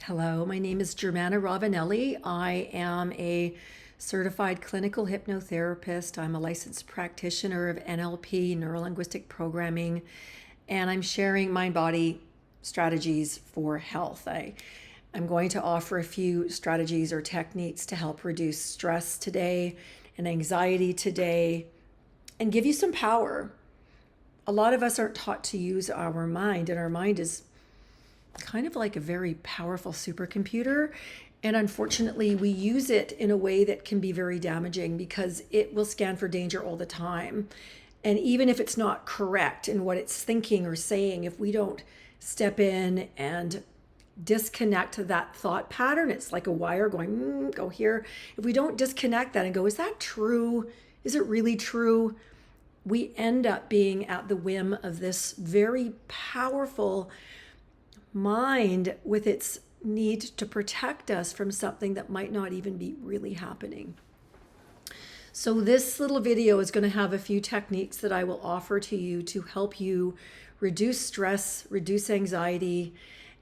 Hello, my name is Germana Ravanelli. I am a certified clinical hypnotherapist. I'm a licensed practitioner of NLP, neuro-linguistic programming, and I'm sharing mind-body strategies for health. I'm going to offer a few strategies or techniques to help reduce stress today and anxiety today and give you some power. A lot of us aren't taught to use our mind, and our mind is kind of like a very powerful supercomputer. And unfortunately, we use it in a way that can be very damaging because it will scan for danger all the time. And even if it's not correct in what it's thinking or saying, if we don't step in and disconnect that thought pattern, it's like a wire going, go here. If we don't disconnect that and go, is that true? Is it really true? We end up being at the whim of this very powerful mind with its need to protect us from something that might not even be really happening. So this little video is going to have a few techniques that I will offer to you to help you reduce stress, reduce anxiety,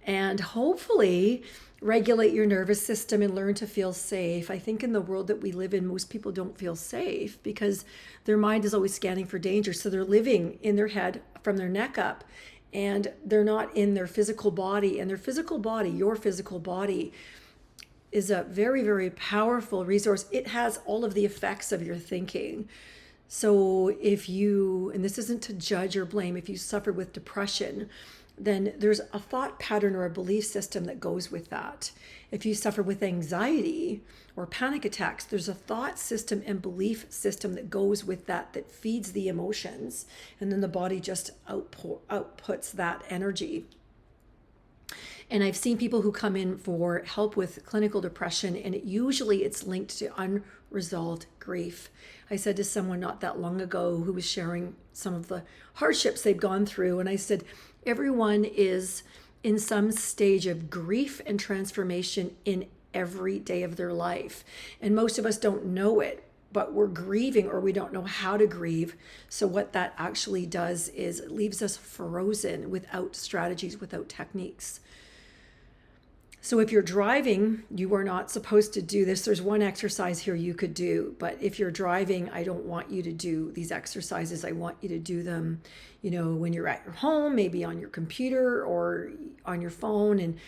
and hopefully regulate your nervous system and learn to feel safe. I think in the world that we live in, most people don't feel safe because their mind is always scanning for danger. So they're living in their head from their neck up, and they're not in their physical body. And their physical body, your physical body, is a very, very powerful resource. It has all of the effects of your thinking. So if you, and this isn't to judge or blame, if you suffer with depression, then there's a thought pattern or a belief system that goes with that. If you suffer with anxiety or panic attacks, there's a thought system and belief system that goes with that, that feeds the emotions, and then the body just outputs that energy. And I've seen people who come in for help with clinical depression, and usually it's linked to unresolved grief. I said to someone not that long ago who was sharing some of the hardships they've gone through, and I said, everyone is in some stage of grief and transformation in every day of their life. And most of us don't know it, but we're grieving, or we don't know how to grieve. So what that actually does is it leaves us frozen without strategies, without techniques. So if you're driving, you are not supposed to do this. There's one exercise here you could do, but if you're driving, I don't want you to do these exercises. I want you to do them, when you're at your home, maybe on your computer or on your phone, and,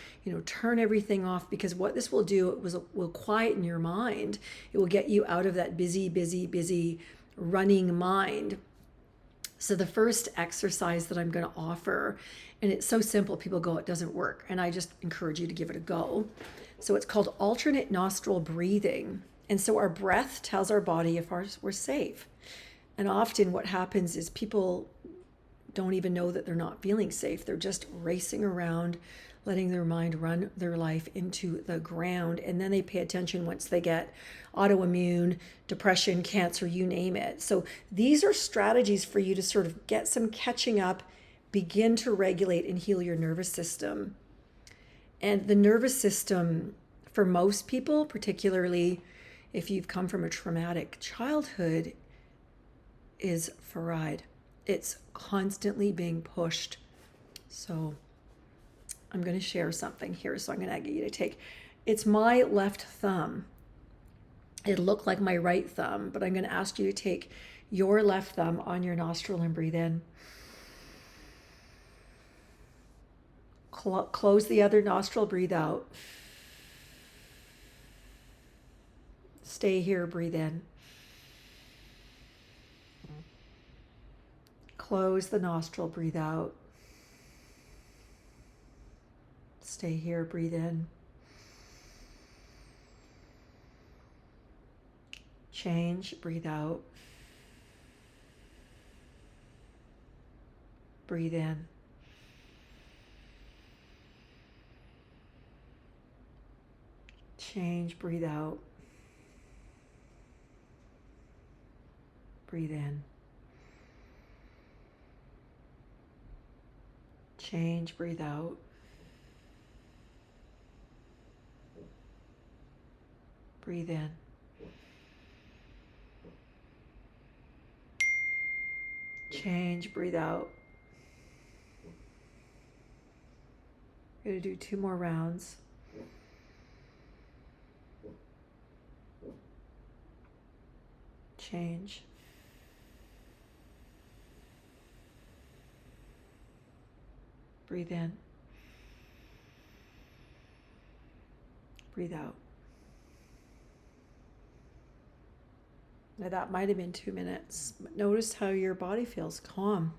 turn everything off, because what this will do, it will quieten your mind. It will get you out of that busy running mind. So the first exercise that I'm going to offer, and it's so simple, people go, it doesn't work. And I just encourage you to give it a go. So it's called alternate nostril breathing. And so our breath tells our body if we're safe. And often what happens is people don't even know that they're not feeling safe. They're just racing around, letting their mind run their life into the ground. And then they pay attention once they get autoimmune, depression, cancer, you name it. So these are strategies for you to sort of get some catching up, begin to regulate and heal your nervous system. And the nervous system, for most people, particularly if you've come from a traumatic childhood, is fried. It's constantly being pushed. So I'm going to share something here. So I'm going to get you to take, it's my left thumb. It looked like my right thumb, but I'm going to ask you to take your left thumb on your nostril and breathe in. Close the other nostril, breathe out. Stay here, breathe in. Close the nostril, breathe out. Stay here, breathe in. Change, breathe out. Breathe in. Change, breathe out. Breathe in. Change, breathe out. Breathe in. Change, breathe out. We're going to do 2 more rounds. change. Breathe in. Breathe out. Now that might have been 2 minutes, but notice how your body feels calm.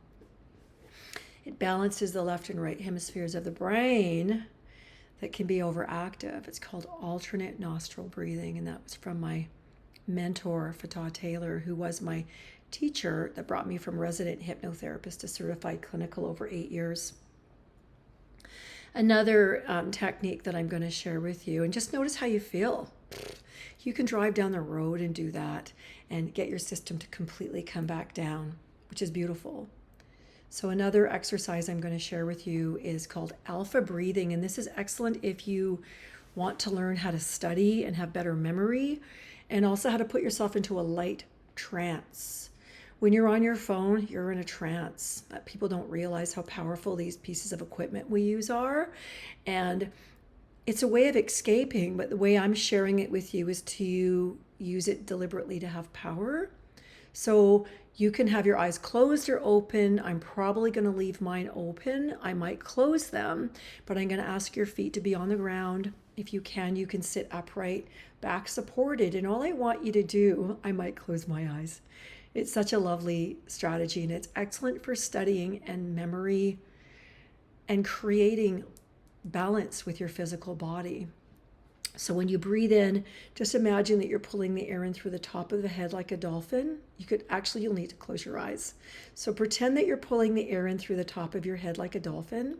It balances the left and right hemispheres of the brain that can be overactive. It's called alternate nostril breathing, and that was from my mentor, Fatah Taylor, who was my teacher that brought me from resident hypnotherapist to certified clinical over 8 years. Another technique that I'm going to share with you, and just notice how you feel. You can drive down the road and do that and get your system to completely come back down, which is beautiful. So another exercise I'm going to share with you is called alpha breathing. And this is excellent if you want to learn how to study and have better memory, and also how to put yourself into a light trance. When you're on your phone, you're in a trance. People don't realize how powerful these pieces of equipment we use are. And it's a way of escaping, but the way I'm sharing it with you is to use it deliberately to have power. So you can have your eyes closed or open. I'm probably going to leave mine open. I might close them, but I'm going to ask your feet to be on the ground. If you can sit upright, back supported. And all I want you to do, I might close my eyes. It's such a lovely strategy, and it's excellent for studying and memory and creating balance with your physical body. So when you breathe in, just imagine that you're pulling the air in through the top of the head like a dolphin. You'll need to close your eyes. So pretend that you're pulling the air in through the top of your head like a dolphin.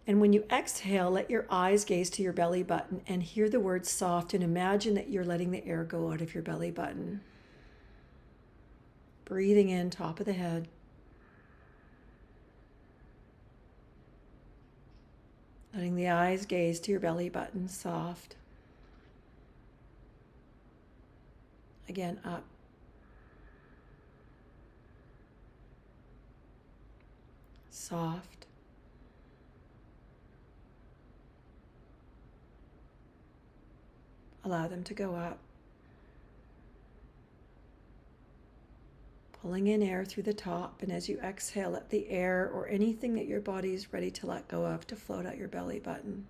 And when you exhale, let your eyes gaze to your belly button and hear the word soft, and imagine that you're letting the air go out of your belly button. Breathing in, top of the head. Letting the eyes gaze to your belly button, soft. Again, up. Soft. Allow them to go up. Pulling in air through the top, and as you exhale, let the air or anything that your body is ready to let go of to float out your belly button.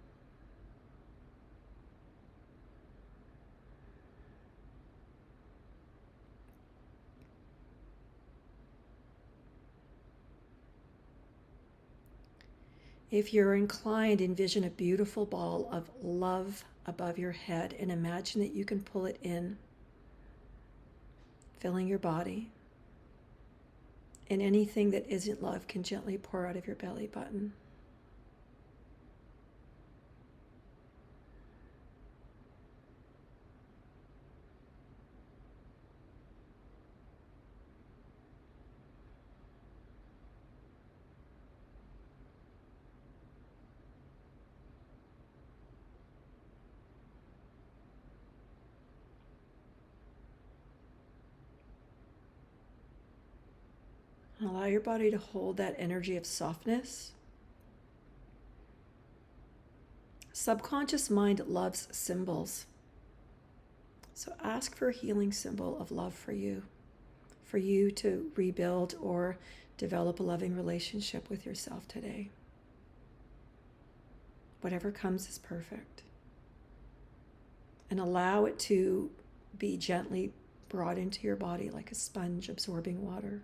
If you're inclined, envision a beautiful ball of love above your head and imagine that you can pull it in, filling your body. And anything that isn't love can gently pour out of your belly button. Allow your body to hold that energy of softness. Subconscious mind loves symbols. So ask for a healing symbol of love for you to rebuild or develop a loving relationship with yourself today. Whatever comes is perfect. And allow it to be gently brought into your body like a sponge absorbing water.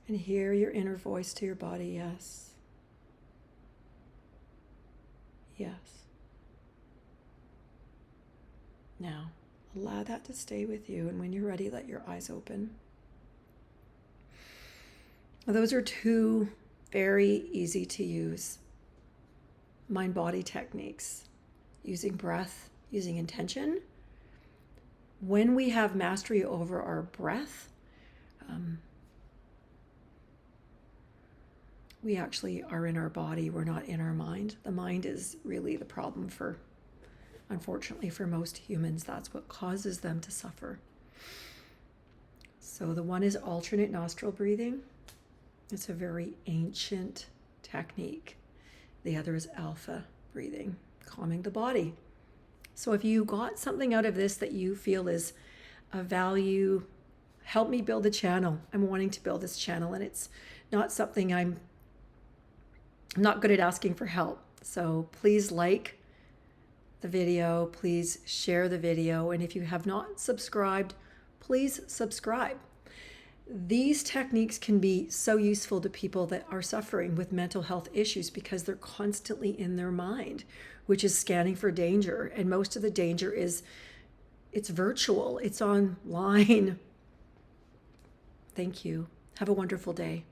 And hear your inner voice to your body, yes. Yes. Now, allow that to stay with you, and when you're ready, let your eyes open. Those are two very easy to use mind-body techniques, using breath, using intention. When we have mastery over our breath, we actually are in our body, we're not in our mind. The mind is really the problem for Unfortunately, for most humans, that's what causes them to suffer. So the one is alternate nostril breathing. It's a very ancient technique. The other is alpha breathing, calming the body. So if you got something out of this that you feel is of value, help me build the channel. I'm wanting to build this channel, and it's not something I'm not good at asking for help. So please like the video, please share the video, and if you have not subscribed, please subscribe. These techniques can be so useful to people that are suffering with mental health issues because they're constantly in their mind, which is scanning for danger. And most of the danger it's virtual, it's online. Thank you. Have a wonderful day.